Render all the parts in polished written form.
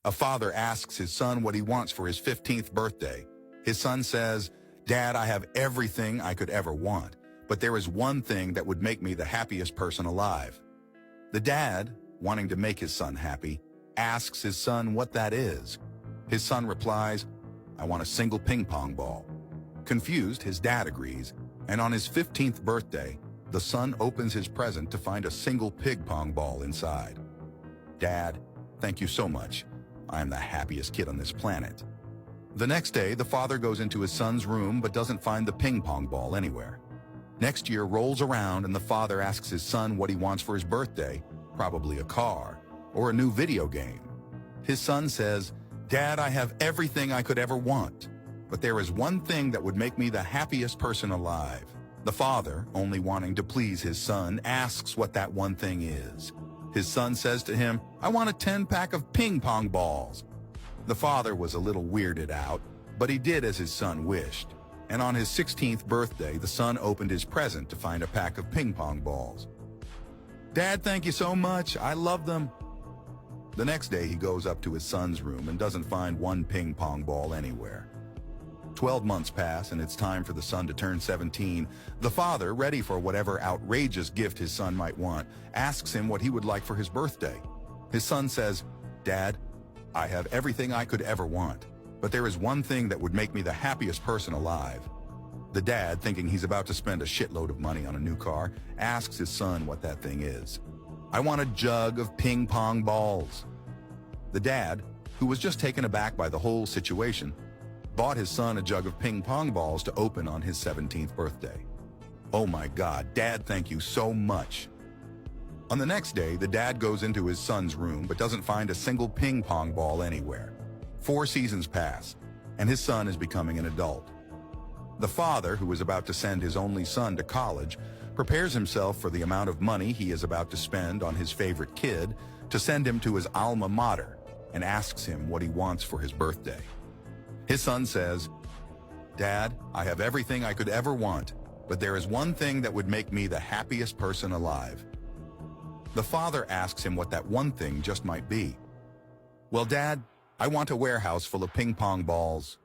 A father asks his son what he wants for his 15th birthday. His son says, "Dad, I have everything I could ever want, but there is one thing that would make me the happiest person alive." The dad, wanting to make his son happy, asks his son what that is. His son replies, "I want a single ping pong ball." Confused, his dad agrees, and on his 15th birthday, the son opens his present to find a single ping pong ball inside. "Dad, thank you so much. I am the happiest kid on this planet." The next day, the father goes into his son's room but doesn't find the ping pong ball anywhere. Next year rolls around and the father asks his son what he wants for his birthday, probably a car or a new video game. His son says, "Dad, I have everything I could ever want, but there is one thing that would make me the happiest person alive." The father, only wanting to please his son, asks what that one thing is. His son says to him, "I want a 10-pack of ping pong balls." The father was a little weirded out, but he did as his son wished. And on his 16th birthday, the son opened his present to find a pack of ping pong balls. "Dad, thank you so much. I love them." The next day, he goes up to his son's room and doesn't find one ping pong ball anywhere. 12 months pass and it's time for the son to turn 17. The father, ready for whatever outrageous gift his son might want, asks him what he would like for his birthday. His son says, "Dad, I have everything I could ever want, but there is one thing that would make me the happiest person alive." The dad, thinking he's about to spend a shitload of money on a new car, asks his son what that thing is. "I want a jug of ping pong balls." The dad, who was just taken aback by the whole situation, bought his son a jug of ping pong balls to open on his 17th birthday. "Oh my God, Dad, thank you so much." On the next day, the dad goes into his son's room but doesn't find a single ping pong ball anywhere. 4 seasons pass, and his son is becoming an adult. The father, who is about to send his only son to college, prepares himself for the amount of money he is about to spend on his favorite kid to send him to his alma mater, and asks him what he wants for his birthday. His son says, "Dad, I have everything I could ever want, but there is one thing that would make me the happiest person alive." The father asks him what that one thing just might be. "Well, Dad, I want a warehouse full of ping pong balls."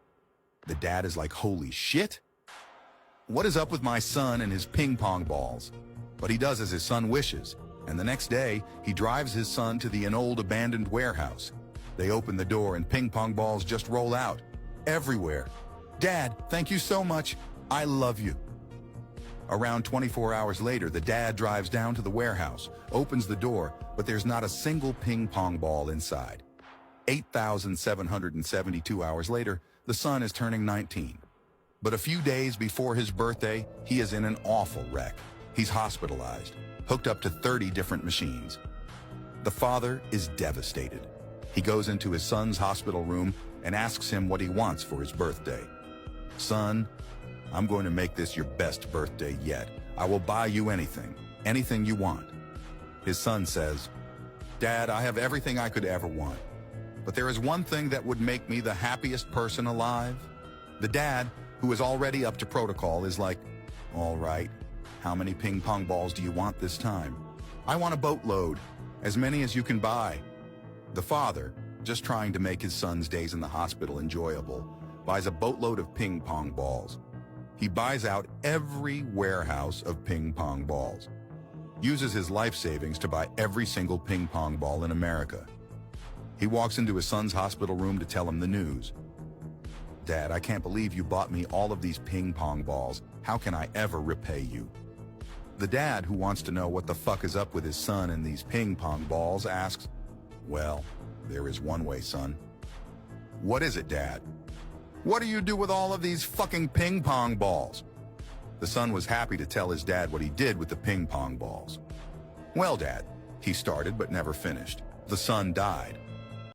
The dad is like, "Holy shit? What is up with my son and his ping pong balls?" But he does as his son wishes, and the next day, he drives his son to an old abandoned warehouse. They open the door and ping pong balls just roll out. Everywhere. "Dad, thank you so much. I love you." Around 24 hours later, the dad drives down to the warehouse, opens the door, but there's not a single ping pong ball inside. 8,772 hours later, the son is turning 19. But a few days before his birthday, he is in an awful wreck. He's hospitalized, hooked up to 30 different machines. The father is devastated. He goes into his son's hospital room and asks him what he wants for his birthday. "Son, I'm going to make this your best birthday yet. I will buy you anything you want." His son says, "Dad, I have everything I could ever want, but there is one thing that would make me the happiest person alive." The dad, who is already up to protocol, is like, "All right, how many ping pong balls do you want this time?" "I want a boatload, as many as you can buy." The father, just trying to make his son's days in the hospital enjoyable, buys a boatload of ping pong balls. He buys out every warehouse of ping pong balls, uses his life savings to buy every single ping pong ball in America. He walks into his son's hospital room to tell him the news. "Dad, I can't believe you bought me all of these ping pong balls. How can I ever repay you?" The dad, who wants to know what the fuck is up with his son and these ping pong balls, asks, "Well, there is one way, son." "What is it, Dad?" "What do you do with all of these fucking ping pong balls?" The son was happy to tell his dad what he did with the ping pong balls. "Well, Dad," he started but never finished. "The son died.